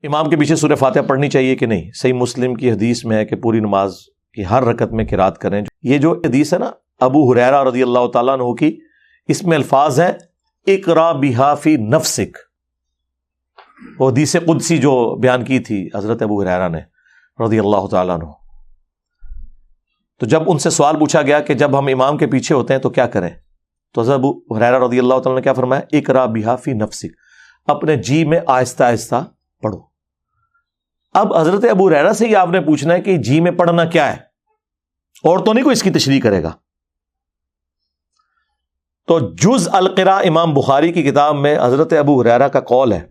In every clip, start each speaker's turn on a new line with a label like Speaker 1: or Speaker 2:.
Speaker 1: امام کے پیچھے سورہ فاتحہ پڑھنی چاہیے کہ نہیں؟ صحیح مسلم کی حدیث میں ہے کہ پوری نماز کی ہر رکعت میں قرات کریں. یہ جو حدیث ہے نا ابو ہریرہ رضی اللہ تعالیٰ عنہ کی، اس میں الفاظ ہیں اقرا بہا فی نفسک. وہ حدیث قدسی جو بیان کی تھی حضرت ابو ہریرہ نے رضی اللہ تعالیٰ عنہ. تو جب ان سے سوال پوچھا گیا کہ جب ہم امام کے پیچھے ہوتے ہیں تو کیا کریں، تو حضرت ابو ہریرہ رضی اللہ تعالیٰ نے کیا فرمایا؟ اقرا بہا فی نفسک، اپنے جی میں آہستہ آہستہ پڑھو. اب حضرت ابو ہریرہ سے ہی آپ نے پوچھنا ہے کہ جی میں پڑھنا کیا ہے، اور تو نہیں کوئی اس کی تشریح کرے گا. تو جز القراء امام بخاری کی کتاب میں حضرت ابو ہریرہ کا قول ہے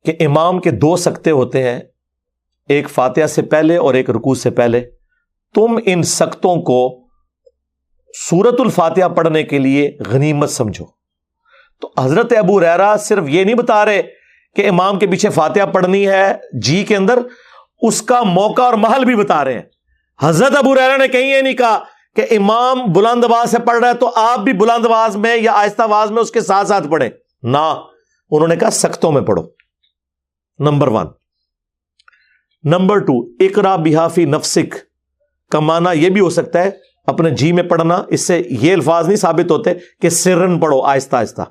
Speaker 1: کہ امام کے 2 سکتے ہوتے ہیں، ایک فاتحہ سے پہلے اور ایک رکوع سے پہلے. تم ان سکتوں کو سورۃ الفاتحہ پڑھنے کے لیے غنیمت سمجھو. تو حضرت ابو ہریرہ صرف یہ نہیں بتا رہے کہ امام کے پیچھے فاتحہ پڑھنی ہے جی کے اندر، اس کا موقع اور محل بھی بتا رہے ہیں. حضرت ابو ہریرہ نے کہیں یہ نہیں کہا کہ امام بلند آواز سے پڑھ رہا ہے تو آپ بھی بلند آواز میں یا آہستہ آواز میں اس کے ساتھ ساتھ پڑھیں. نہ، انہوں نے کہا سکتوں میں پڑھو. نمبر 1. نمبر 2، اقرا بہا فی نفسک کا معنی یہ بھی ہو سکتا ہے اپنے جی میں پڑھنا. اس سے یہ الفاظ نہیں ثابت ہوتے کہ سرن پڑھو، آہستہ آہستہ.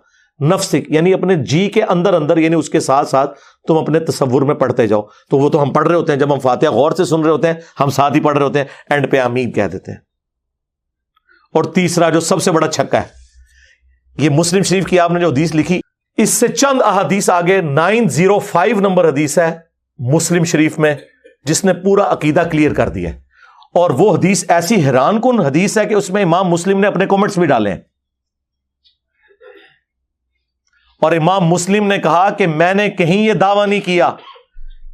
Speaker 1: نفسک یعنی اپنے جی کے اندر اندر، یعنی اس کے ساتھ ساتھ تم اپنے تصور میں پڑھتے جاؤ. تو وہ تو ہم پڑھ رہے ہوتے ہیں، جب ہم فاتحہ غور سے سن رہے ہوتے ہیں ہم ساتھ ہی پڑھ رہے ہوتے ہیں، اینڈ پہ آمین کہہ دیتے ہیں. اور تیسرا جو سب سے بڑا چھکا ہے، یہ مسلم شریف کی آپ نے جو حدیث لکھی، اس سے چند احادیث آگے 905 نمبر حدیث ہے مسلم شریف میں جس نے پورا عقیدہ کلیئر کر دیا ہے. اور وہ حدیث ایسی حیران کن حدیث ہے کہ اس میں امام مسلم نے اپنے کومنٹس بھی ڈالے ہیں. اور امام مسلم نے کہا کہ میں نے کہیں یہ دعویٰ نہیں کیا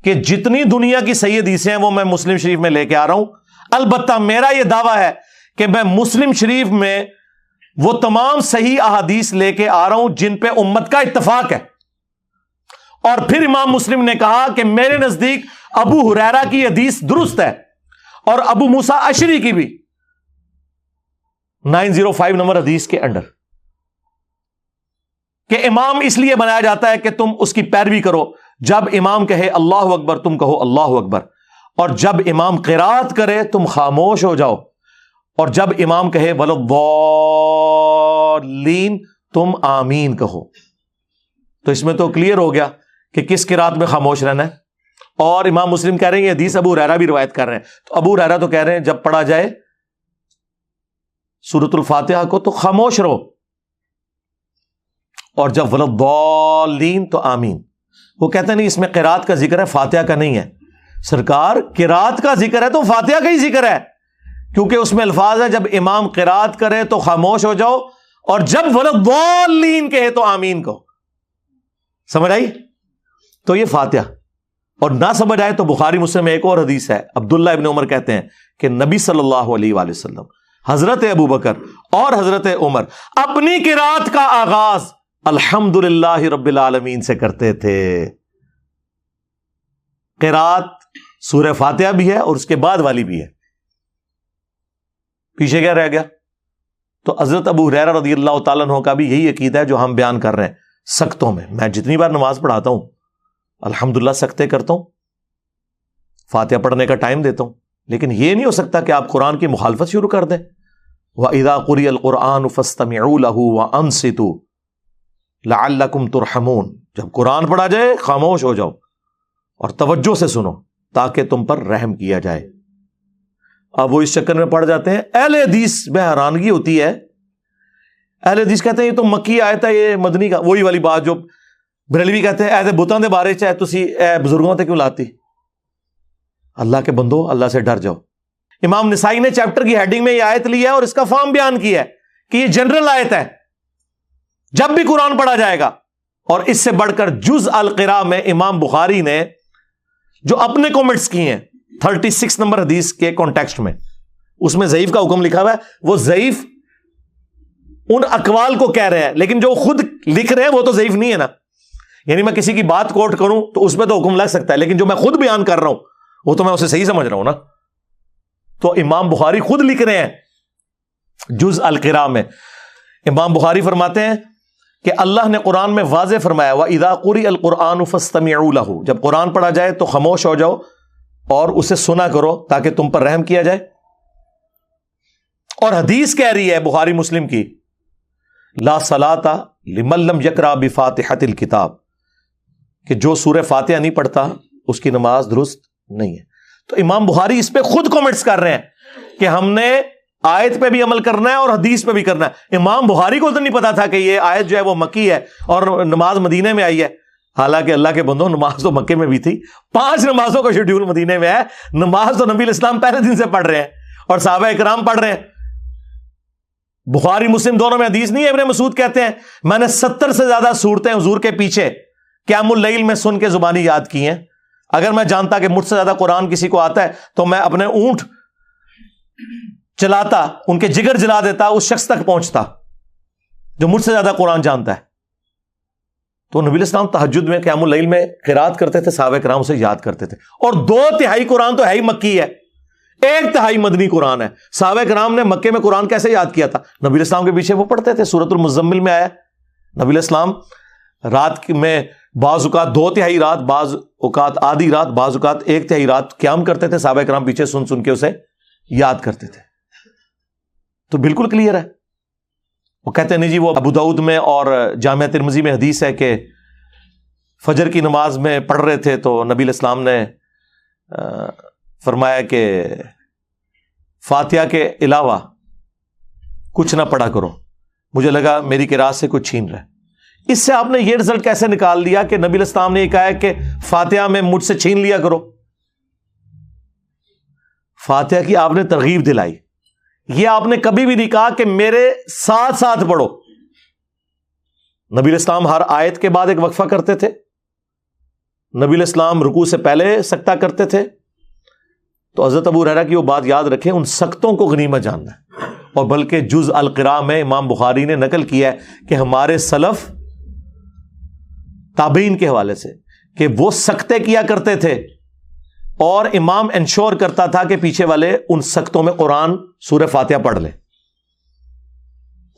Speaker 1: کہ جتنی دنیا کی صحیح حدیثیں ہیں وہ میں مسلم شریف میں لے کے آ رہا ہوں. البتہ میرا یہ دعویٰ ہے کہ میں مسلم شریف میں وہ تمام صحیح احادیث لے کے آ رہا ہوں جن پہ امت کا اتفاق ہے. اور پھر امام مسلم نے کہا کہ میرے نزدیک ابو ہریرہ کی حدیث درست ہے اور ابو موسیٰ اشعری کی بھی 905 نمبر حدیث کے انڈر، کہ امام اس لیے بنایا جاتا ہے کہ تم اس کی پیروی کرو. جب امام کہے اللہ اکبر تم کہو اللہ اکبر، اور جب امام قرات کرے تم خاموش ہو جاؤ، اور جب امام کہے وَلَضَّالِّينَ تم آمین کہو. تو اس میں تو کلیئر ہو گیا کہ کس قرات میں خاموش رہنا ہے. اور امام مسلم کہہ رہے ہیں یہ حدیث ابو ہریرہ بھی روایت کر رہے ہیں. تو ابو ہریرہ تو کہہ رہے ہیں جب پڑھا جائے سورۃ الفاتحہ کو تو خاموش رہو، اور جب وَلَضَّالِّينَ تو آمین. وہ کہتے ہیں نہیں اس میں قرات کا ذکر ہے، فاتحہ کا نہیں ہے. سرکار قرات کا ذکر ہے تو فاتحہ کا ہی ذکر ہے، کیونکہ اس میں الفاظ ہے جب امام قرات کرے تو خاموش ہو جاؤ، اور جب وَلَضَّالِّينَ کہے تو آمین کہو. سمجھ آئی؟ تو یہ فاتحہ. اور نہ سمجھ آئے تو بخاری مسلم میں ایک اور حدیث ہے، عبداللہ ابن عمر کہتے ہیں کہ نبی صلی اللہ علیہ وآلہ وسلم، حضرت ابو بکر اور حضرت عمر اپنی قرات کا آغاز الحمدللہ رب العالمین سے کرتے تھے. قرات سورہ فاتحہ بھی ہے اور اس کے بعد والی بھی ہے. پیچھے کیا رہ گیا؟ تو حضرت ابو ہریرہ رضی اللہ تعالیٰ عنہ کا بھی یہی عقیدہ ہے جو ہم بیان کر رہے ہیں. سکتوں میں جتنی بار نماز پڑھاتا ہوں الحمدللہ سکتے کرتا ہوں، فاتحہ پڑھنے کا ٹائم دیتا ہوں، لیکن یہ نہیں ہو سکتا کہ آپ قرآن کی مخالفت شروع کر دیں. وَإِذَا قُرِئَ الْقُرْآنُ فَاسْتَمِعُوا لَهُ وَأَنصِتُوا لَعَلَّكُمْ تُرْحَمُونَ. جب قرآن پڑھا جائے خاموش ہو جاؤ اور توجہ سے سنو تاکہ تم پر رحم کیا جائے. اب وہ اس چکر میں پڑ جاتے ہیں. اہل حدیث میں حیرانگی ہوتی ہے، اہل حدیث کہتے ہیں یہ تو مکی آیت ہے، یہ مدنی کا. وہی والی بات جو بریلوی کہتے ہیں ایسے بتاں دے بارے چاہے تسی اے بزرگوں تے کیوں لاتی. اللہ کے بندو اللہ سے ڈر جاؤ. امام نسائی نے چیپٹر کی ہیڈنگ میں یہ آیت لی ہے اور اس کا فارم بیان کیا ہے کہ یہ جنرل آیت ہے جب بھی قرآن پڑھا جائے گا. اور اس سے بڑھ کر جز القراء میں امام بخاری نے جو اپنے کومنٹس کی ہیں 36 نمبر حدیث کے کانٹیکسٹ میں، اس میں ضعیف کا حکم لکھا ہوا ہے. وہ ضعیف ان اقوال کو کہہ رہے ہیں، لیکن جو خود لکھ رہے ہیں وہ تو ضعیف نہیں ہے نا. یعنی میں کسی کی بات کوٹ کروں تو اس میں تو حکم لگ سکتا ہے، لیکن جو میں خود بیان کر رہا ہوں وہ تو میں اسے صحیح سمجھ رہا ہوں نا. تو امام بخاری خود لکھ رہے ہیں جز القراء میں. امام بخاری فرماتے ہیں کہ اللہ نے قرآن میں واضح فرمایا وَإِذَا قُرِئَ الْقُرْآنُ فَاسْتَمِعُوا لَهُ، جب قرآن پڑھا جائے تو خاموش ہو جاؤ اور اسے سنا کرو تاکہ تم پر رحم کیا جائے۔ اور حدیث کہہ رہی ہے بخاری مسلم کی لا صلاۃ لمن لم یقرأ بفاتحۃ الکتاب، کہ جو سورہ فاتحہ نہیں پڑھتا اس کی نماز درست نہیں ہے۔ تو امام بخاری اس پہ خود کومنٹس کر رہے ہیں کہ ہم نے آیت پہ بھی عمل کرنا ہے اور حدیث پہ بھی کرنا ہے۔ امام بخاری کو تو نہیں پتا تھا کہ یہ آیت جو ہے وہ مکی ہے اور نماز مدینے میں آئی ہے، حالانکہ اللہ کے بندوں نماز تو مکے میں بھی تھی، 5 نمازوں کا شیڈیول مدینے میں ہے، نماز تو نبی الاسلام پہلے دن سے پڑھ رہے ہیں اور صحابہ اکرام پڑھ رہے ہیں۔ بخاری مسلم دونوں میں حدیث نہیں ہے، ابن مسعود کہتے ہیں میں نے 70 سے زیادہ صورتیں حضور کے پیچھے قیام اللیل میں سن کے زبانی یاد کی ہیں، اگر میں جانتا کہ مجھ سے زیادہ قرآن کسی کو آتا ہے تو میں اپنے اونٹ چلاتا، ان کے جگر جلا دیتا، اس شخص تک پہنچتا جو مجھ سے زیادہ قرآن جانتا ہے۔ تو نبی الاسلام تہجد میں قیام اللیل میں قرات کرتے تھے، صحابہ کرام سے یاد کرتے تھے، اور 2/3 قرآن تو ہے ہی مکی ہے، 1/3 مدنی قرآن ہے۔ صحابہ کرام نے مکے میں قرآن کیسے یاد کیا تھا؟ نبی الاسلام کے پیچھے وہ پڑھتے تھے، سورۃ المزمل میں آیا نبی الاسلام رات میں بعض اوقات 2/3 رات، بعض اوقات آدھی رات، بعض اوقات 1/3 رات قیام کرتے تھے، صحابہ کرام پیچھے سن سن کے اسے یاد کرتے تھے۔ تو بالکل کلیئر ہے۔ وہ کہتے ہیں نہیں جی وہ ابو داؤد میں اور جامعہ ترمذی میں حدیث ہے کہ فجر کی نماز میں پڑھ رہے تھے تو نبی الاسلام نے فرمایا کہ فاتحہ کے علاوہ کچھ نہ پڑھا کرو، مجھے لگا میری قرات سے کچھ چھین رہا ہے۔ اس سے آپ نے یہ رزلٹ کیسے نکال دیا کہ نبی الاسلام نے یہ کہا ہے کہ فاتحہ میں مجھ سے چھین لیا کرو؟ فاتحہ کی آپ نے ترغیب دلائی، یہ آپ نے کبھی بھی نہیں کہا کہ میرے ساتھ ساتھ پڑھو۔ نبی الاسلام ہر آیت کے بعد ایک وقفہ کرتے تھے، نبی الاسلام رکوع سے پہلے سکتہ کرتے تھے۔ تو حضرت ابو ہریرہ کی وہ بات یاد رکھیں، ان سکتوں کو غنیمت جاننا ہے، اور بلکہ جز القراء میں امام بخاری نے نقل کیا ہے کہ ہمارے سلف تابعین کے حوالے سے کہ وہ سکتے کیا کرتے تھے اور امام انشور کرتا تھا کہ پیچھے والے ان سکتوں میں قرآن سورہ فاتحہ پڑھ لیں۔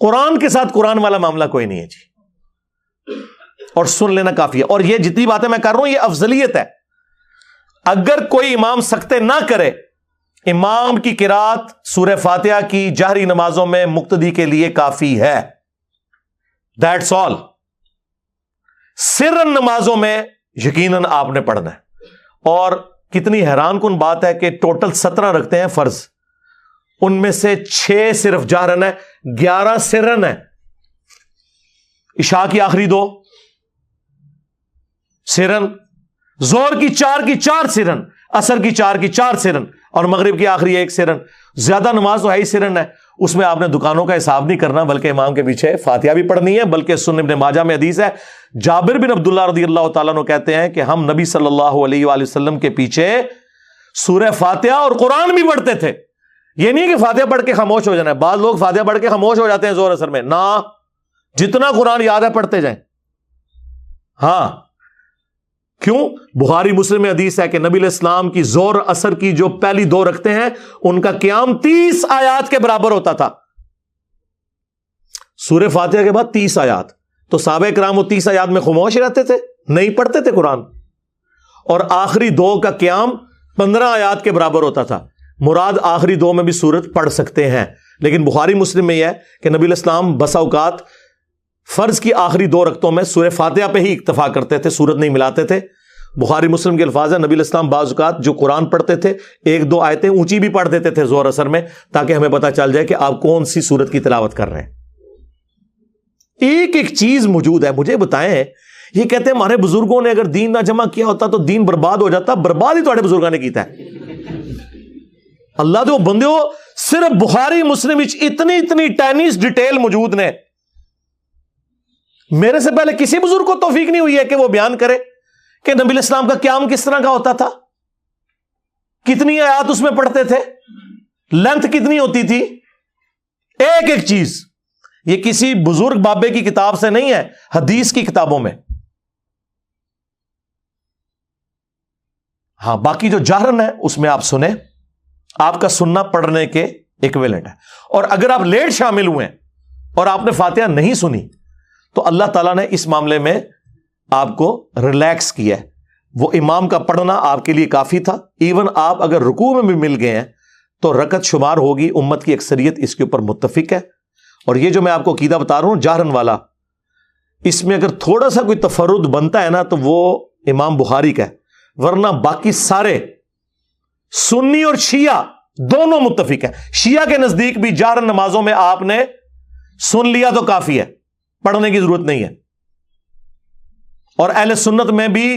Speaker 1: قرآن کے ساتھ قرآن والا معاملہ کوئی نہیں ہے جی، اور سن لینا کافی ہے۔ اور یہ جتنی باتیں میں کر رہا ہوں یہ افضلیت ہے، اگر کوئی امام سکتے نہ کرے، امام کی قرات سورہ فاتحہ کی جہری نمازوں میں مقتدی کے لیے کافی ہے، دیٹس آل۔ سرن نمازوں میں یقیناً آپ نے پڑھنا ہے، اور کتنی حیران کن بات ہے کہ ٹوٹل 17 رکھتے ہیں فرض، ان میں سے 6 صرف جہرن ہے، 11 سرن ہے۔ عشاء کی آخری 2 سرن، زور کی 4 سرن، عصر کی 4 سرن، اور مغرب کی آخری 1 سرن۔ زیادہ نماز تو ہے ہی سرن ہے، اس میں آپ نے دکانوں کا حساب نہیں کرنا، بلکہ امام کے پیچھے فاتحہ بھی پڑھنی ہے۔ بلکہ سنن ابن ماجہ میں حدیث ہے، جابر بن عبداللہ رضی اللہ تعالیٰ عنہ کہتے ہیں کہ ہم نبی صلی اللہ علیہ وآلہ وسلم کے پیچھے سورہ فاتحہ اور قرآن بھی پڑھتے تھے۔ یہ نہیں کہ فاتحہ پڑھ کے خاموش ہو جانا ہے، بعض لوگ فاتحہ پڑھ کے خاموش ہو جاتے ہیں زور اثر میں، نہ، جتنا قرآن یاد ہے پڑھتے جائیں۔ ہاں، کیوں؟ بخاری مسلم میں حدیث ہے کہ نبی علیہ السلام کی زور اثر کی جو پہلی 2 رکھتے ہیں ان کا قیام 30 آیات کے برابر ہوتا تھا۔ سورہ فاتحہ کے بعد 30 آیات، تو صحابہ کرام وہ 30 آیات میں خاموش رہتے تھے، نہیں پڑھتے تھے قرآن، اور آخری 2 کا قیام 15 آیات کے برابر ہوتا تھا۔ مراد آخری 2 میں بھی سورت پڑھ سکتے ہیں، لیکن بخاری مسلم میں یہ ہے کہ نبی علیہ السلام بسا اوقات فرض کی آخری 2 رکعتوں میں سورہ فاتحہ پہ ہی اکتفا کرتے تھے، سورت نہیں ملاتے تھے۔ بخاری مسلم کے الفاظ ہیں، نبی علیہ السلام بعض اوقات جو قرآن پڑھتے تھے 1-2 آیتیں اونچی بھی پڑھ دیتے تھے زور اثر میں، تاکہ ہمیں پتہ چل جائے کہ آپ کون سی سورت کی تلاوت کر رہے ہیں۔ ایک چیز موجود ہے، مجھے بتائیں، یہ کہتے ہیں ہمارے بزرگوں نے اگر دین نہ جمع کیا ہوتا تو دین برباد ہو جاتا، برباد ہی تھوڑے بزرگوں نے کیتا ہے۔ اللہ دے بندے ہو، صرف بخاری مسلم اتنی ٹینیس ڈیٹیل موجود نے، میرے سے پہلے کسی بزرگ کو توفیق نہیں ہوئی ہے کہ وہ بیان کرے کہ نبی علیہ السلام کا قیام کس طرح کا ہوتا تھا، کتنی آیات اس میں پڑھتے تھے، لینتھ کتنی ہوتی تھی۔ ایک چیز یہ کسی بزرگ بابے کی کتاب سے نہیں ہے، حدیث کی کتابوں میں۔ ہاں، باقی جو جہرن ہے اس میں آپ سنیں، آپ کا سننا پڑھنے کے ایکویلنٹ ہے۔ اور اگر آپ لیٹ شامل ہوئے اور آپ نے فاتحہ نہیں سنی تو اللہ تعالیٰ نے اس معاملے میں آپ کو ریلیکس کیا ہے. وہ امام کا پڑھنا آپ کے لیے کافی تھا. ایون آپ اگر رکوع میں بھی مل گئے ہیں تو رکعت شمار ہوگی. امت کی اکثریت اس کے اوپر متفق ہے. اور یہ جو میں آپ کو عقیدہ بتا رہا ہوں جہرن والا، اس میں اگر تھوڑا سا کوئی تفرد بنتا ہے نا تو وہ امام بخاری کا ہے، ورنہ باقی سارے سنی اور شیعہ دونوں متفق ہیں. شیعہ کے نزدیک بھی جہرن نمازوں میں آپ نے سن لیا تو کافی ہے، پڑھنے کی ضرورت نہیں ہے. اور اہل سنت میں بھی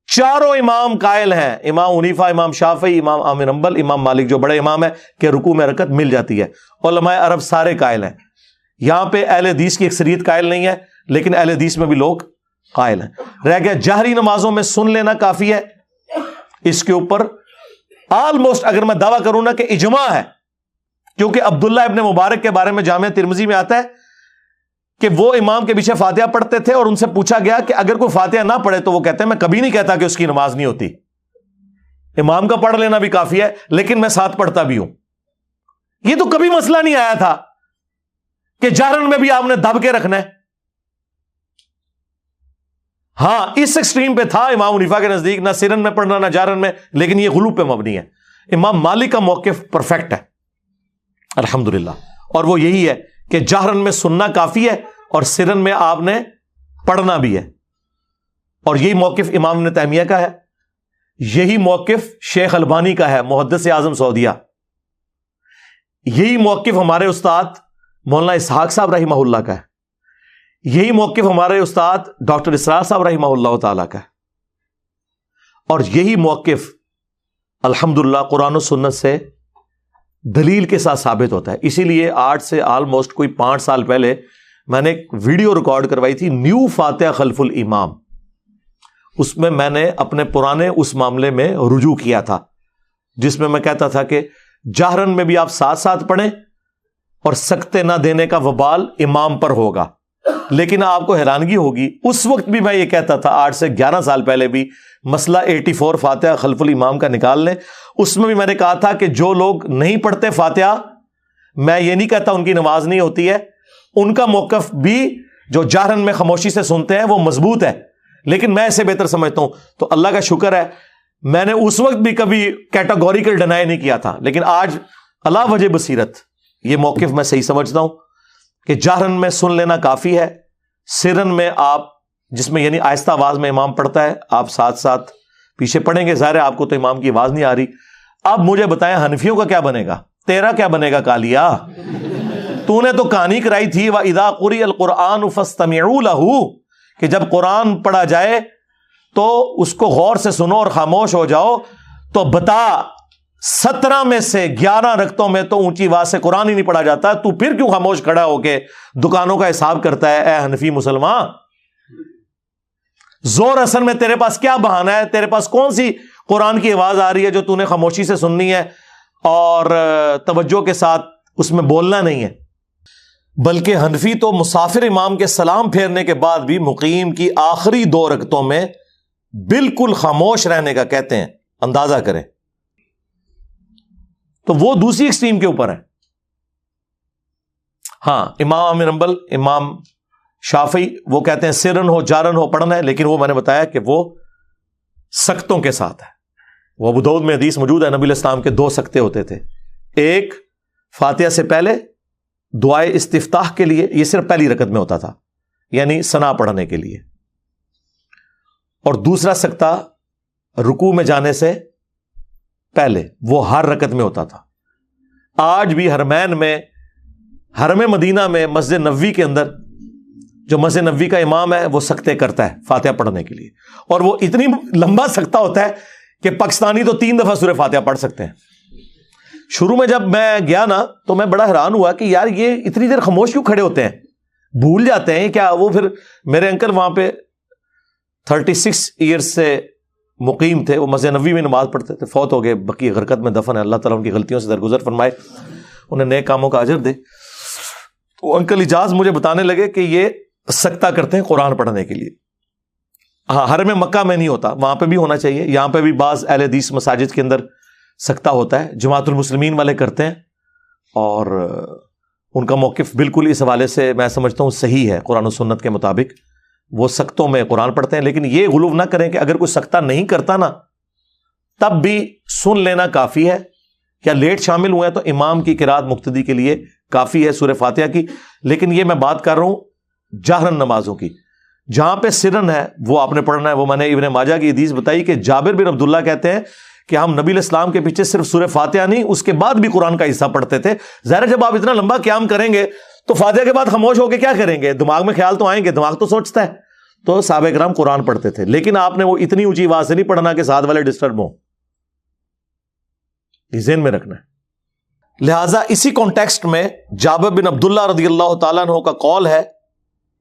Speaker 1: چاروں امام قائل ہیں، امام حنیفہ، امام شافعی، امام احمد حنبل، امام مالک جو بڑے امام ہے، کہ رکوع میں رکعت مل جاتی ہے. علماء عرب سارے قائل ہیں. یہاں پہ اہل حدیث کی اکثریت قائل نہیں ہے، لیکن اہل حدیث میں بھی لوگ قائل ہیں. رہ گیا جہری نمازوں میں سن لینا کافی ہے. اس کے اوپر آلموسٹ اگر میں دعویٰ کروں نا کہ اجماع ہے، کیونکہ عبداللہ ابن مبارک کے بارے میں جامع ترمذی میں آتا ہے کہ وہ امام کے پیچھے فاتحہ پڑھتے تھے، اور ان سے پوچھا گیا کہ اگر کوئی فاتحہ نہ پڑھے تو وہ کہتے ہیں میں کبھی نہیں کہتا کہ اس کی نماز نہیں ہوتی، امام کا پڑھ لینا بھی کافی ہے، لیکن میں ساتھ پڑھتا بھی ہوں. یہ تو کبھی مسئلہ نہیں آیا تھا کہ جہرن میں بھی آپ نے دب کے رکھنا ہے. ہاں اس ایکسٹریم پہ تھا امام حنیفہ کے نزدیک، نہ سرن میں پڑھنا نہ جہرن میں، لیکن یہ غلو پہ مبنی ہے. امام مالک کا موقف پرفیکٹ ہے الحمدللہ، اور وہ یہی ہے کہ جہرن میں سننا کافی ہے اور سرن میں آپ نے پڑھنا بھی ہے. اور یہی موقف امام ابن تیمیہ کا ہے، یہی موقف شیخ البانی کا ہے، محدث اعظم سعودیہ. یہی موقف ہمارے استاد مولانا اسحاق صاحب رحمہ اللہ کا ہے. یہی موقف ہمارے استاد ڈاکٹر اسرار صاحب رحمہ اللہ تعالیٰ کا ہے. اور یہی موقف الحمدللہ قرآن و سنت سے دلیل کے ساتھ ثابت ہوتا ہے. اسی لیے آج سے آلموسٹ کوئی 5 سال پہلے میں نے ایک ویڈیو ریکارڈ کروائی تھی، نیو فاتحہ خلف الامام. اس میں میں نے اپنے پرانے اس معاملے میں رجوع کیا تھا، جس میں میں کہتا تھا کہ جہرن میں بھی آپ ساتھ ساتھ پڑھیں اور سکتے نہ دینے کا وبال امام پر ہوگا. لیکن آپ کو حیرانگی ہوگی، اس وقت بھی میں یہ کہتا تھا، 8 سے 11 سال پہلے بھی، مسئلہ 84 فاتحہ خلف الامام کا نکال لیں، اس میں بھی میں نے کہا تھا کہ جو لوگ نہیں پڑھتے فاتحہ، میں یہ نہیں کہتا ان کی نماز نہیں ہوتی ہے، ان کا موقف بھی جو جہرن میں خاموشی سے سنتے ہیں وہ مضبوط ہے، لیکن میں اسے بہتر سمجھتا ہوں. تو اللہ کا شکر ہے میں نے اس وقت بھی کبھی کیٹاگوریکل ڈینائی نہیں کیا تھا، لیکن آج اللہ وجہ بصیرت یہ موقف میں صحیح سمجھتا ہوں کہ جہرن میں سن لینا کافی ہے. سرن میں آپ، جس میں یعنی آہستہ آواز میں امام پڑھتا ہے، آپ ساتھ ساتھ پیچھے پڑھیں گے. ظاہر ہے آپ کو تو امام کی آواز نہیں آ رہی. اب مجھے بتائیں حنفیوں کا کیا بنے گا، تیرا کیا بنے گا کالیا؟ تو نے تو کہانی کرائی تھی وَإِذَا قُرِئَ الْقُرْآنُ فَاسْتَمِعُوا لَهُ، کہ جب قرآن پڑھا جائے تو اس کو غور سے سنو اور خاموش ہو جاؤ. تو بتا 17 میں سے 11 رکعتوں میں تو اونچی آواز سے قرآن ہی نہیں پڑھا جاتا، تو پھر کیوں خاموش کھڑا ہو کے دکانوں کا حساب کرتا ہے؟ اے حنفی مسلمان، زور اثر میں تیرے پاس کیا بہانہ ہے؟ تیرے پاس کون سی قرآن کی آواز آ رہی ہے جو تو نے خاموشی سے سننی ہے اور توجہ کے ساتھ اس میں بولنا نہیں ہے؟ بلکہ حنفی تو مسافر امام کے سلام پھیرنے کے بعد بھی مقیم کی آخری 2 رکعتوں میں بالکل خاموش رہنے کا کہتے ہیں. اندازہ کریں. تو وہ دوسری ایکسٹریم کے اوپر ہے. ہاں امام احمد حنبل، امام شافعی وہ کہتے ہیں سرن ہو جارن ہو پڑھنا ہے، لیکن وہ میں نے بتایا کہ وہ سکتوں کے ساتھ ہے. وہ ابو داؤد میں حدیث موجود ہے، نبی علیہ السلام کے 2 سکتے ہوتے تھے. ایک فاتحہ سے پہلے دعائے استفتاح کے لیے، یہ صرف پہلی رکعت میں ہوتا تھا، یعنی ثنا پڑھنے کے لیے. اور دوسرا سکتہ رکوع میں جانے سے پہلے، وہ ہر رکعت میں ہوتا تھا. آج بھی حرمین میں، حرم مدینہ میں مسجد نبوی کے اندر جو مسجد نبوی کا امام ہے وہ سکتے کرتا ہے فاتحہ پڑھنے کے لیے، اور وہ اتنی لمبا سکتہ ہوتا ہے کہ پاکستانی تو 3 دفعہ سورہ فاتحہ پڑھ سکتے ہیں. شروع میں جب میں گیا نا تو میں بڑا حیران ہوا کہ یار یہ اتنی دیر خاموش کیوں کھڑے ہوتے ہیں، بھول جاتے ہیں کیا؟ وہ پھر میرے انکل وہاں پہ 36 ایئرس سے مقیم تھے، وہ مسجد نبوی میں نماز پڑھتے تھے، فوت ہو گئے، بقیہ غرقت میں دفن ہے. اللہ تعالیٰ ان کی غلطیوں سے درگزر فرمائے، انہیں نیک کاموں کا اجر دے. تو انکل اجاز مجھے بتانے لگے کہ یہ سکتہ کرتے ہیں قرآن پڑھنے کے لیے. ہاں حرم مکہ میں نہیں ہوتا، وہاں پہ بھی ہونا چاہیے. یہاں پہ بھی بعض اہل حدیث مساجد کے اندر سکتہ ہوتا ہے، جماعت المسلمین والے کرتے ہیں، اور ان کا موقف بالکل اس حوالے سے میں سمجھتا ہوں صحیح ہے، قرآن و سنت کے مطابق وہ سختوں میں قرآن پڑھتے ہیں، لیکن یہ غلو نہ کریں کہ اگر کوئی سختہ نہیں کرتا نا تب بھی سن لینا کافی ہے، کیا لیٹ شامل ہوئے ہیں تو امام کی قرات مقتدی کے لیے کافی ہے سورہ فاتحہ کی. لیکن یہ میں بات کر رہا ہوں جہرن نمازوں کی، جہاں پہ سرن ہے وہ آپ نے پڑھنا ہے. وہ میں نے ابن ماجہ کی حدیث بتائی کہ جابر بن عبداللہ کہتے ہیں کہ ہم نبی علیہ السلام کے پیچھے صرف سورہ فاتحہ نہیں اس کے بعد بھی قرآن کا حصہ پڑھتے تھے. ظاہر جب آپ اتنا لمبا قیام کریں گے تو فاتحہ کے بعد خاموش ہو کے کیا کریں گے؟ دماغ میں خیال تو آئیں گے، دماغ تو سوچتا ہے. تو صحابہ کرام قرآن پڑھتے تھے، لیکن آپ نے وہ اتنی اونچی آواز سے نہیں پڑھنا کہ ساتھ والے ڈسٹرب ہوں، یہ ذہن میں رکھنا ہے. لہٰذا اسی کانٹیکسٹ میں جابر بن عبداللہ رضی اللہ تعالیٰ عنہ کا قول ہے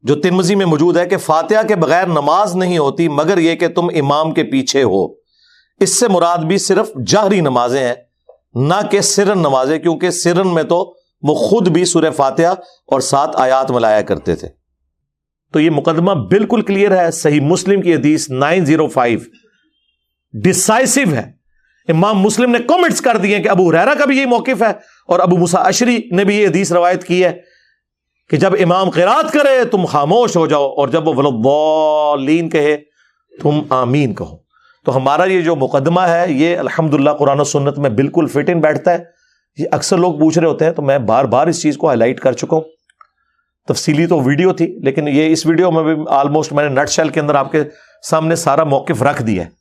Speaker 1: جو ترمذی میں موجود ہے کہ فاتحہ کے بغیر نماز نہیں ہوتی مگر یہ کہ تم امام کے پیچھے ہو. اس سے مراد بھی صرف جہری نمازیں ہیں نہ کہ سرن نمازیں، کیونکہ سرن میں تو وہ خود بھی سورہ فاتحہ اور 7 آیات ملایا کرتے تھے. تو یہ مقدمہ بالکل کلیئر ہے، صحیح مسلم کی حدیث 905 ڈیسائسو ہے. امام مسلم نے کمنٹس کر دیے کہ ابو ہریرہ کا بھی یہی موقف ہے اور ابو موسیٰ اشعری نے بھی یہ حدیث روایت کی ہے کہ جب امام قرات کرے تم خاموش ہو جاؤ اور جب وہ وَلَضَّالِّينَ کہے تم آمین کہو. تو ہمارا یہ جو مقدمہ ہے یہ الحمدللہ قرآن و سنت میں بالکل فٹ ان بیٹھتا ہے. یہ اکثر لوگ پوچھ رہے ہوتے ہیں تو میں بار بار اس چیز کو ہائی لائٹ کر چکا ہوں. تفصیلی تو ویڈیو تھی لیکن یہ اس ویڈیو میں بھی آلموسٹ میں نے نٹ شیل کے اندر آپ کے سامنے سارا موقف رکھ دیا ہے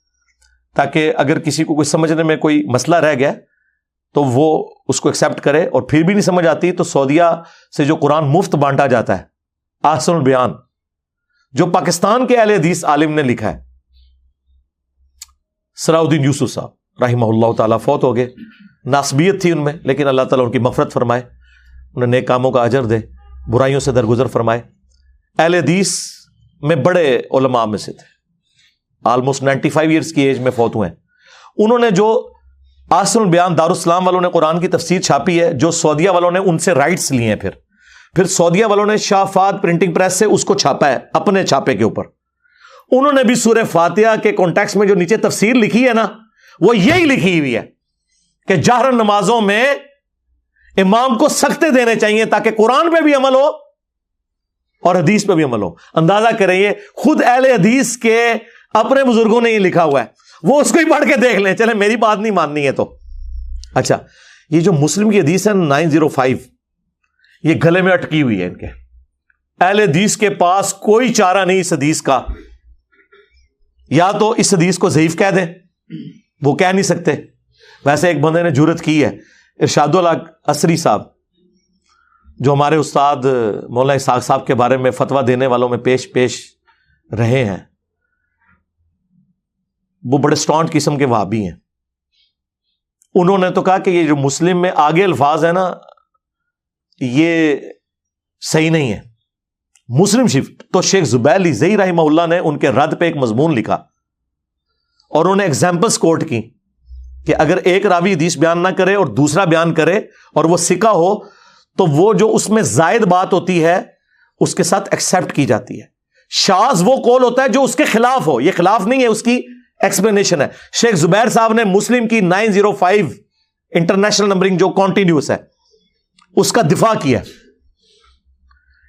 Speaker 1: تاکہ اگر کسی کو کوئی سمجھنے میں کوئی مسئلہ رہ گیا تو وہ اس کو ایکسیپٹ کرے، اور پھر بھی نہیں سمجھ آتی تو سعودیہ سے جو قرآن مفت بانٹا جاتا ہے احسن البیان جو پاکستان کے اہل حدیث عالم نے لکھا ہے، صلاح الدین یوسف صاحب رحمہ اللہ تعالیٰ فوت ہو گئے. ناسبیت تھی ان میں لیکن اللہ تعالیٰ ان کی مغفرت فرمائے، انہیں نیک کاموں کا اجر دے، برائیوں سے درگزر فرمائے. اہل حدیث میں بڑے علماء میں سے تھے، آلموسٹ 95 ایئرس کی ایج میں فوت ہوئے ہیں. انہوں نے جو احسن البیان دارالاسلام والوں نے قرآن کی تفسیر چھاپی ہے جو سعودیہ والوں نے ان سے رائٹس لیے ہیں، پھر سعودیہ والوں نے شاہ فہد پرنٹنگ پریس سے اس کو چھاپا ہے اپنے چھاپے کے اوپر. انہوں نے بھی سورہ فاتحہ کے کانٹیکسٹ میں جو نیچے تفسیر لکھی ہے نا وہ یہی لکھی ہوئی ہے کہ جہرن نمازوں میں امام کو سختے دینے چاہیے تاکہ قرآن پہ بھی عمل ہو اور حدیث پہ بھی عمل ہو. اندازہ کریں یہ خود اہل حدیث کے اپنے بزرگوں نے یہ لکھا ہوا ہے، وہ اس کو ہی پڑھ کے دیکھ لیں. چلیں میری بات نہیں ماننی ہے تو اچھا. یہ جو مسلم کی حدیث ہے 905 یہ گلے میں اٹکی ہوئی ہے ان کے. اہل حدیث کے پاس کوئی چارہ نہیں اس حدیث کا، یا تو اس حدیث کو ضعیف کہہ دیں، وہ کہہ نہیں سکتے. ویسے ایک بندے نے جرت کی ہے، ارشاد الحق عصری صاحب جو ہمارے استاد مولانا اسحاق صاحب کے بارے میں فتویٰ دینے والوں میں پیش رہے ہیں، وہ بڑے اسٹانٹ قسم کے وہابی ہیں. انہوں نے تو کہا کہ یہ جو مسلم میں آگے الفاظ ہیں نا یہ صحیح نہیں ہے. مسلم شریف تو شیخ زبیر لیزئی رحمہ اللہ نے ان کے رد پہ ایک مضمون لکھا اور انہوں نے ایگزامپلس کوٹ کی کہ اگر ایک راوی حدیث بیان نہ کرے اور دوسرا بیان کرے اور وہ ثقہ ہو تو وہ جو اس میں زائد بات ہوتی ہے اس کے ساتھ ایکسیپٹ کی جاتی ہے. شاذ وہ قول ہوتا ہے جو اس کے خلاف ہو، یہ خلاف نہیں ہے، اس کی ایکسپلینیشن ہے. شیخ زبیر صاحب نے مسلم کی 905 انٹرنیشنل نمبرنگ جو کانٹینیوس ہے اس کا دفاع کیا.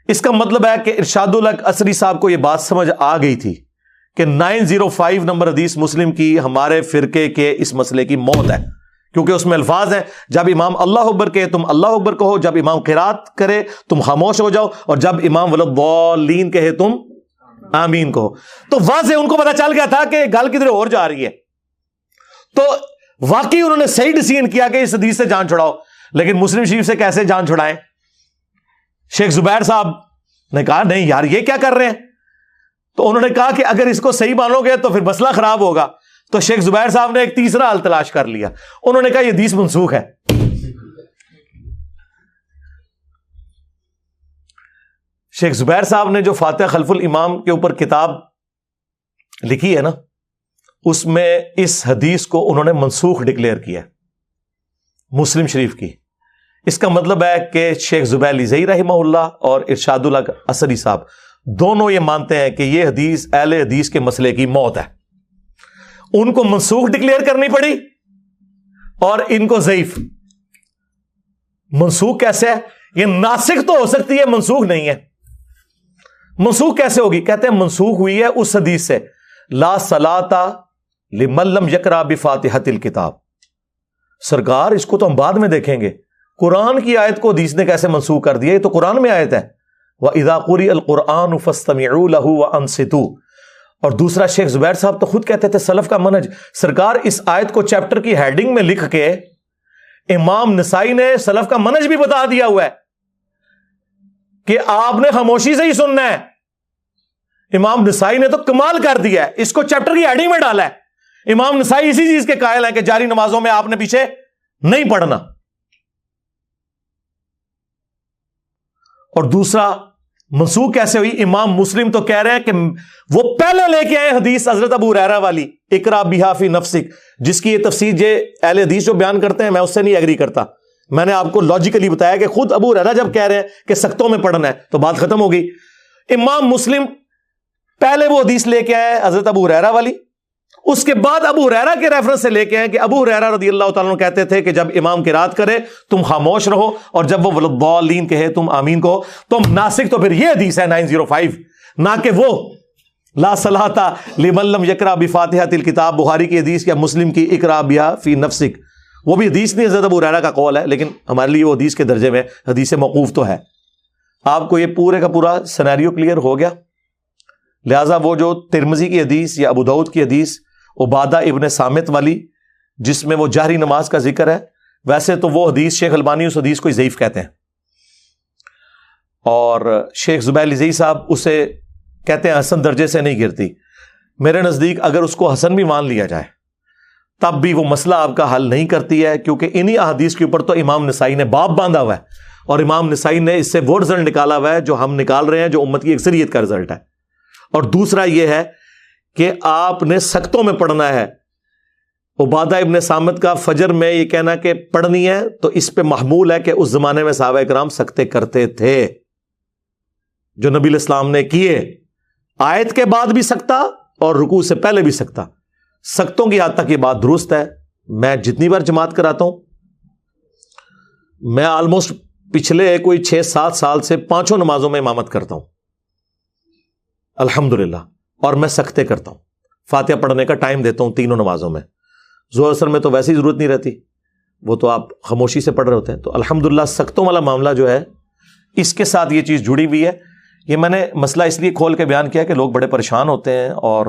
Speaker 1: اس کا مطلب ہے کہ ارشاد الحق عصری صاحب کو یہ بات سمجھ آ گئی تھی کہ 905 نمبر حدیث مسلم کی ہمارے فرقے کے اس مسئلے کی موت ہے، کیونکہ اس میں الفاظ ہیں جب امام اللہ اکبر کہے تم اللہ اکبر کہو، جب امام قرات کرے تم خاموش ہو جاؤ، اور جب امام وَلَضَّالِّينَ کہے تم آمین کہو. تو واضح ان کو پتا چل گیا تھا کہ گل کدھر اور جا رہی ہے. تو واقعی انہوں نے صحیح ڈیسیژن کیا کہ اس حدیث سے جان چھڑاؤ. لیکن مسلم شریف سے کیسے جان چھڑائیں؟ شیخ زبیر صاحب نے کہا نہیں یار یہ کیا کر رہے ہیں. تو انہوں نے کہا کہ اگر اس کو صحیح مانو گے تو پھر مسئلہ خراب ہوگا. تو شیخ زبیر صاحب نے ایک تیسرا حل تلاش کر لیا. انہوں نے کہا یہ حدیث منسوخ ہے. شیخ زبیر صاحب نے جو فاتحہ خلف الامام کے اوپر کتاب لکھی ہے نا اس میں اس حدیث کو انہوں نے منسوخ ڈکلیئر کیا مسلم شریف کی. اس کا مطلب ہے کہ شیخ زبیر لیزئی رحمہ اللہ اور ارشاد الحق عصری صاحب دونوں یہ مانتے ہیں کہ یہ حدیث اہل حدیث کے مسئلے کی موت ہے. ان کو منسوخ ڈکلیئر کرنی پڑی اور ان کو ضعیف. منسوخ کیسے ہے؟ یہ ناسخ تو ہو سکتی ہے، منسوخ نہیں ہے۔ منسوخ کیسے ہوگی؟ کہتے ہیں منسوخ ہوئی ہے اس حدیث سے لا صلاۃ لمن لم یقرأ بفاتحۃ الکتاب۔ سرکار اس کو تو ہم بعد میں دیکھیں گے، قرآن کی آیت کو حدیث نے کیسے منسوخ کر دیا؟ یہ تو قرآن میں آیت ہے وَإِذَا قُرِئَ الْقُرْآنُ فَاسْتَمِعُوا لَهُ وَأَنصِتُوا۔ اور دوسرا شیخ زبیر صاحب تو خود کہتے تھے سلف کا منہج، سرکار اس آیت کو چیپٹر کی ہیڈنگ میں لکھ کے امام نسائی نے سلف کا منہج بھی بتا دیا ہوا ہے کہ آپ نے خاموشی سے ہی سننا ہے۔ امام نسائی نے تو کمال کر دیا ہے، اس کو چیپٹر کی ہیڈنگ میں ڈالا ہے۔ امام نسائی اسی چیز کے قائل ہیں کہ جاری نمازوں میں آپ نے پیچھے نہیں پڑھنا۔ اور دوسرا منسوخ کیسے ہوئی؟ امام مسلم تو کہہ رہے ہیں کہ وہ پہلے لے کے آئے حدیث حضرت ابو ہریرہ والی اقرا بہا فی نفسک، جس کی یہ تفسیر اہل حدیث جو بیان کرتے ہیں میں اس سے نہیں ایگری کرتا۔ میں نے آپ کو لاجیکلی بتایا کہ خود ابو ہریرہ جب کہہ رہے ہیں کہ سختوں میں پڑھنا ہے تو بات ختم ہو گئی۔ امام مسلم پہلے وہ حدیث لے کے آئے حضرت ابو ہریرہ والی، اس کے بعد ابو ہریرہ کے ریفرنس سے لے کے آئے کہ ابو ہریرہ رضی اللہ تعالیٰ عنہ کہتے تھے کہ جب امام قرات کرے تم خاموش رہو، اور جب وہ ولضالین کہے تم آمین کہو۔ تم ناسخ تو پھر یہ حدیث ہے 905، نہ کہ وہ لا صلاۃ لمن لم یقرأ بفاتحۃ الکتاب، بخاری کی حدیث یا مسلم کی اقرا بہا فی نفسک۔ وہ بھی حدیث نہیں، حضرت ابو ہریرہ کا قول ہے، لیکن ہمارے لیے وہ حدیث کے درجے میں حدیث موقوف تو ہے۔ آپ کو یہ پورے کا پورا سینیریو کلیئر ہو گیا؟ لہٰذا وہ جو ترمذی کی حدیث یا ابو داؤد کی حدیث عبادہ ابن صامت والی جس میں وہ جہری نماز کا ذکر ہے، ویسے تو وہ حدیث شیخ البانی اس حدیث کو ضعیف کہتے ہیں، اور شیخ زبیر لزئی صاحب اسے کہتے ہیں حسن درجے سے نہیں گرتی۔ میرے نزدیک اگر اس کو حسن بھی مان لیا جائے تب بھی وہ مسئلہ آپ کا حل نہیں کرتی ہے، کیونکہ انہی احادیث کے اوپر تو امام نسائی نے باب باندھا ہوا ہے، اور امام نسائی نے اس سے وہ رزلٹ نکالا ہوا ہے جو ہم نکال رہے ہیں، جو امت کی اکثریت کا رزلٹ ہے۔ اور دوسرا یہ ہے کہ آپ نے سختوں میں پڑھنا ہے۔ عبادہ ابن صامت کا فجر میں یہ کہنا کہ پڑھنی ہے تو اس پہ محمول ہے کہ اس زمانے میں صحابہ کرام سکتے کرتے تھے، جو نبی علیہ السلام نے کیے، آیت کے بعد بھی سکتا اور رکوع سے پہلے بھی سکتا۔ سختوں کی حد تک یہ بات درست ہے۔ میں جتنی بار جماعت کراتا ہوں، میں آلموسٹ پچھلے کوئی 6-7 سال سے 5 نمازوں میں امامت کرتا ہوں الحمدللہ، اور میں سکتے کرتا ہوں، فاتحہ پڑھنے کا ٹائم دیتا ہوں 3 نمازوں میں۔ ظہر اثر میں تو ویسے ہی ضرورت نہیں رہتی، وہ تو آپ خاموشی سے پڑھ رہے ہوتے ہیں۔ تو الحمدللہ سختوں والا معاملہ جو ہے اس کے ساتھ یہ چیز جڑی ہوئی ہے۔ یہ میں نے مسئلہ اس لیے کھول کے بیان کیا کہ لوگ بڑے پریشان ہوتے ہیں، اور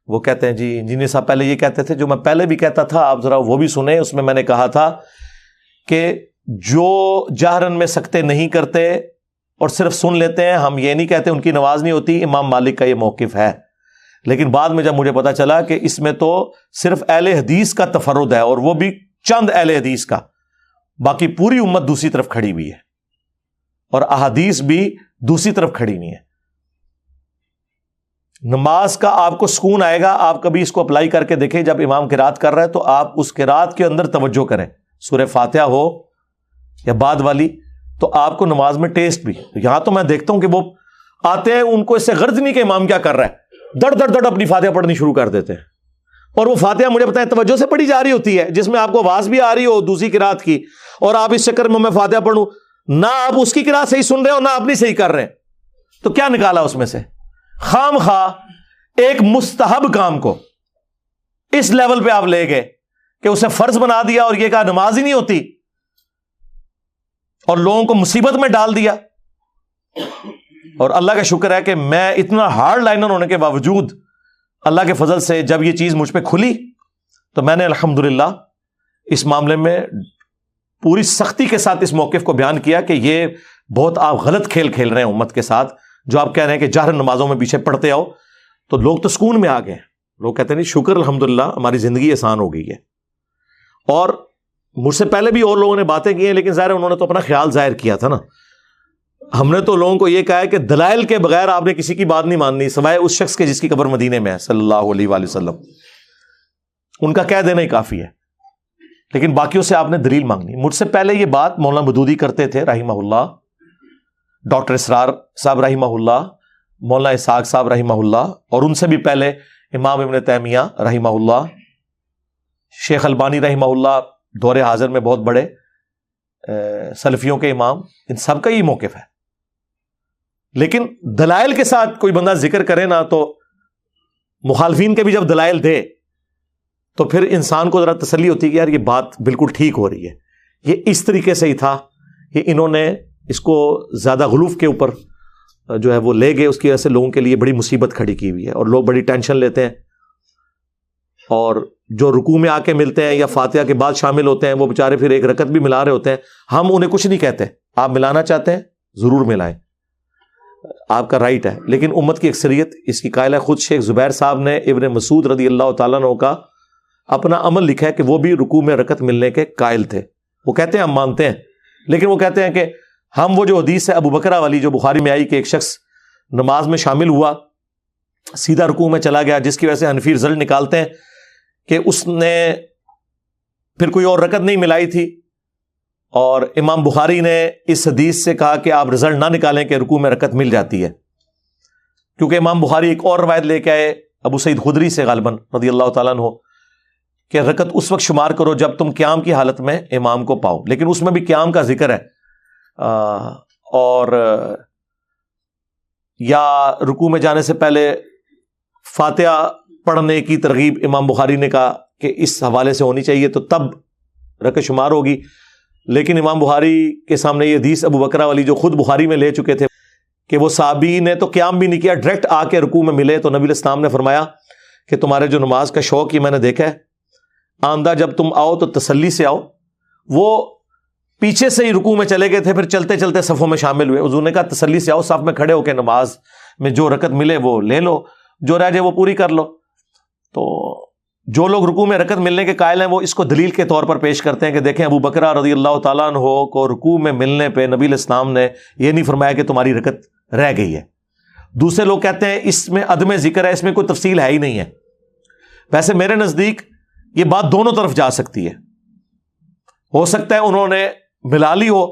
Speaker 1: وہ کہتے ہیں جی انجینئر صاحب پہلے یہ کہتے تھے، جو میں پہلے بھی کہتا تھا آپ ذرا وہ بھی سنیں۔ اس میں میں نے کہا تھا کہ جو جہرن میں سکتے نہیں کرتے اور صرف سن لیتے ہیں، ہم یہ نہیں کہتے ان کی نماز نہیں ہوتی، امام مالک کا یہ موقف ہے۔ لیکن بعد میں جب مجھے پتا چلا کہ اس میں تو صرف اہل حدیث کا تفرد ہے، اور وہ بھی چند اہل حدیث کا، باقی پوری امت دوسری طرف کھڑی ہوئی ہے، اور احادیث بھی دوسری طرف کھڑی ہوئی ہے۔ نماز کا آپ کو سکون آئے گا، آپ کبھی اس کو اپلائی کر کے دیکھیں، جب امام قرات کر رہا ہے تو آپ اس قرات کے اندر توجہ کریں، سورہ فاتحہ ہو یا بعد والی، تو آپ کو نماز میں ٹیسٹ بھی۔ یہاں تو میں دیکھتا ہوں کہ وہ آتے ہیں، ان کو اس سے غرض نہیں کہ امام کیا کر رہا ہے، دڑ دڑ دڑ اپنی فاتحہ پڑھنی شروع کر دیتے ہیں، اور وہ فاتحہ مجھے پتا ہے توجہ سے پڑھی جا رہی ہوتی ہے، جس میں آپ کو آواز بھی آ رہی ہو دوسری قرات کی، اور آپ اس چکر میں فاتحہ پڑھوں، نہ آپ اس کی قرات صحیح سن رہے ہو نہ اپنی صحیح کر رہے ہیں، تو کیا نکالا اس میں سے؟ خام خواہ ایک مستحب کام کو اس لیول پہ آپ لے گئے کہ اسے فرض بنا دیا، اور یہ کہا نماز ہی نہیں ہوتی، اور لوگوں کو مصیبت میں ڈال دیا۔ اور اللہ کا شکر ہے کہ میں اتنا ہارڈ لائنر ہونے کے باوجود اللہ کے فضل سے جب یہ چیز مجھ پہ کھلی تو میں نے الحمدللہ اس معاملے میں پوری سختی کے ساتھ اس موقف کو بیان کیا کہ یہ بہت آپ غلط کھیل کھیل رہے ہیں امت کے ساتھ، جو آپ کہہ رہے ہیں کہ جہر نمازوں میں پیچھے پڑھتے آؤ۔ تو لوگ تو سکون میں آ گئے، لوگ کہتے ہیں نہیں شکر الحمدللہ ہماری زندگی آسان ہو گئی ہے۔ اور مجھ سے پہلے بھی اور لوگوں نے باتیں کی ہیں، لیکن ظاہر انہوں نے تو اپنا خیال ظاہر کیا تھا نا۔ ہم نے تو لوگوں کو یہ کہا ہے کہ دلائل کے بغیر آپ نے کسی کی بات نہیں ماننی، سوائے اس شخص کے جس کی قبر مدینے میں ہے صلی اللہ علیہ وآلہ وسلم، ان کا کہہ دینا ہی کافی ہے، لیکن باقیوں سے آپ نے دلیل مانگنی۔ مجھ سے پہلے یہ بات مولانا مودودی کرتے تھے رحمہ اللہ، ڈاکٹر اسرار صاحب رحمہ اللہ، مولانا اسحاق صاحب رحمہ اللہ، اور ان سے بھی پہلے امام ابن تیمیہ رحمہ اللہ، شیخ البانی رحمہ اللہ دور حاضر میں بہت بڑے سلفیوں کے امام، ان سب کا یہ موقف ہے. لیکن دلائل کے ساتھ کوئی بندہ ذکر کرے نا، تو مخالفین کے بھی جب دلائل دے تو پھر انسان کو ذرا تسلی ہوتی ہے کہ یار یہ بات بالکل ٹھیک ہو رہی ہے، یہ اس طریقے سے ہی تھا. کہ انہوں نے اس کو زیادہ غلوف کے اوپر جو ہے وہ لے گئے، اس کی وجہ سے لوگوں کے لیے بڑی مصیبت کھڑی کی ہوئی ہے، اور لوگ بڑی ٹینشن لیتے ہیں. اور جو رکوع میں آ کے ملتے ہیں یا فاتحہ کے بعد شامل ہوتے ہیں، وہ بیچارے پھر ایک رکعت بھی ملا رہے ہوتے ہیں. ہم انہیں کچھ نہیں کہتے، آپ ملانا چاہتے ہیں ضرور ملائیں، آپ کا رائٹ ہے. لیکن امت کی اکثریت اس کی قائل ہے. خود شیخ زبیر صاحب نے ابن مسعود رضی اللہ تعالیٰ عنہ کا اپنا عمل لکھا ہے کہ وہ بھی رکوع میں رکعت ملنے کے قائل تھے. وہ کہتے ہیں ہم مانتے ہیں، لیکن وہ کہتے ہیں کہ ہم وہ جو حدیث ہے ابو بکرہ والی جو بخاری میں آئی کہ ایک شخص نماز میں شامل ہوا سیدھا رکوع میں چلا گیا، جس کی وجہ سے حنفی رزلٹ نکالتے ہیں کہ اس نے پھر کوئی اور رکعت نہیں ملائی تھی. اور امام بخاری نے اس حدیث سے کہا کہ آپ رزلٹ نہ نکالیں کہ رکوع میں رکعت مل جاتی ہے، کیونکہ امام بخاری ایک اور روایت لے کے آئے ابو سعید خدری سے غالباً رضی اللہ تعالیٰ عنہ کہ رکعت اس وقت شمار کرو جب تم قیام کی حالت میں امام کو پاؤ. لیکن اس میں بھی قیام کا ذکر ہے، اور یا رکوع میں جانے سے پہلے فاتحہ پڑھنے کی ترغیب امام بخاری نے کہا کہ اس حوالے سے ہونی چاہیے، تو تب رکعت شمار ہوگی. لیکن امام بخاری کے سامنے یہ حدیث ابو بکرہ والی جو خود بخاری میں لے چکے تھے کہ وہ صحابی نے تو قیام بھی نہیں کیا، ڈائریکٹ آ کے رکوع میں ملے، تو نبی علیہ السلام نے فرمایا کہ تمہارے جو نماز کا شوق یہ میں نے دیکھا ہے، آندہ جب تم آؤ تو تسلی سے آؤ. وہ پیچھے سے ہی رکوع میں چلے گئے تھے، پھر چلتے چلتے صفوں میں شامل ہوئے. حضور نے کہا تسلی سے آؤ، صف میں کھڑے ہو کے نماز میں جو رکعت ملے وہ لے لو، جو رہ جائے وہ پوری کر لو. تو جو لوگ رکوع میں رکعت ملنے کے قائل ہیں وہ اس کو دلیل کے طور پر پیش کرتے ہیں کہ دیکھیں ابو بکرہ رضی اللہ تعالیٰ عنہ کو رکوع میں ملنے پہ نبی علیہ السلام نے یہ نہیں فرمایا کہ تمہاری رکعت رہ گئی ہے. دوسرے لوگ کہتے ہیں اس میں عدم ذکر ہے، اس میں کوئی تفصیل ہے ہی نہیں ہے. ویسے میرے نزدیک یہ بات دونوں طرف جا سکتی ہے. ہو سکتا ہے انہوں نے ملا لی ہو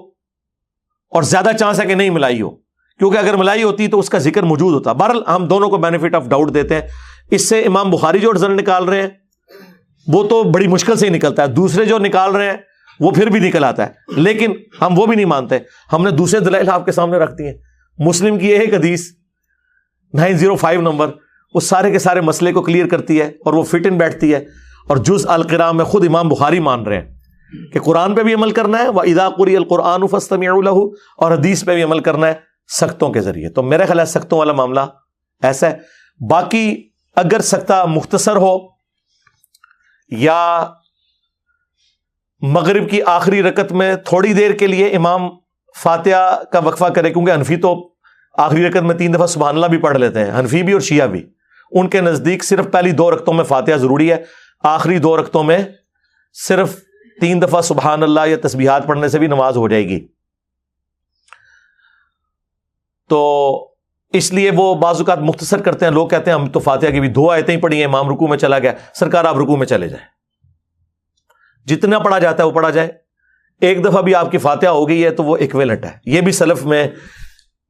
Speaker 1: اور زیادہ چانس ہے کہ نہیں ملائی ہو، کیونکہ اگر ملائی ہوتی تو اس کا ذکر موجود ہوتا. بہرحال ہم دونوں کو بینیفٹ آف ڈاؤٹ دیتے ہیں. اس سے امام بخاری جو رزلٹ نکال رہے ہیں وہ تو بڑی مشکل سے ہی نکلتا ہے، دوسرے جو نکال رہے ہیں وہ پھر بھی نکل آتا ہے، لیکن ہم وہ بھی نہیں مانتے. ہم نے دوسرے دلائل آپ کے سامنے رکھ دی ہیں. مسلم کی ایک حدیث 905 نمبر وہ سارے کے سارے مسئلے کو کلیئر کرتی ہے اور وہ فٹ ان بیٹھتی ہے. اور جز القراء میں خود امام بخاری مان رہے ہیں کہ قرآن پہ بھی عمل کرنا ہے، وَإِذَا قُرِئَ الْقُرْآنُ فَاسْتَمِعُوا لَهُ، اور حدیث پہ بھی عمل کرنا ہے سختوں کے ذریعے. تو میرے خیال ہے سختوں والا معاملہ ایسا ہے. باقی اگر سختہ مختصر ہو یا مغرب کی آخری رکعت میں تھوڑی دیر کے لیے امام فاتحہ کا وقفہ کرے، کیونکہ حنفی تو آخری رکعت میں 3 دفعہ سبحان اللہ بھی پڑھ لیتے ہیں، حنفی بھی اور شیعہ بھی. ان کے نزدیک صرف پہلی 2 رکعتوں میں فاتحہ ضروری ہے، آخری 2 رکعتوں میں صرف 3 دفعہ سبحان اللہ یا تسبیحات پڑھنے سے بھی نماز ہو جائے گی. تو اس لیے وہ بعض اوقات مختصر کرتے ہیں. لوگ کہتے ہیں ہم تو فاتحہ کی بھی 2 آیتیں ہی پڑھی ہیں، امام رکوع میں چلا گیا. سرکار آپ رکوع میں چلے جائیں، جتنا پڑھا جاتا ہے وہ پڑھا جائے. ایک دفعہ بھی آپ کی فاتحہ ہو گئی ہے تو وہ ایکویلنٹ ہے. یہ بھی سلف میں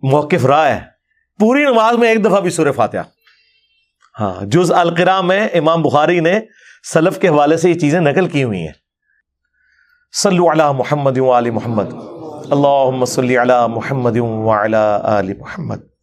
Speaker 1: موقف رہا ہے، پوری نماز میں ایک دفعہ بھی سورہ فاتحہ. ہاں، جز القراء میں امام بخاری نے سلف کے حوالے سے یہ چیزیں نقل کی ہوئی ہیں. صلو علی محمد و آل محمد، اللہم صلی علی محمد و علی آل محمد.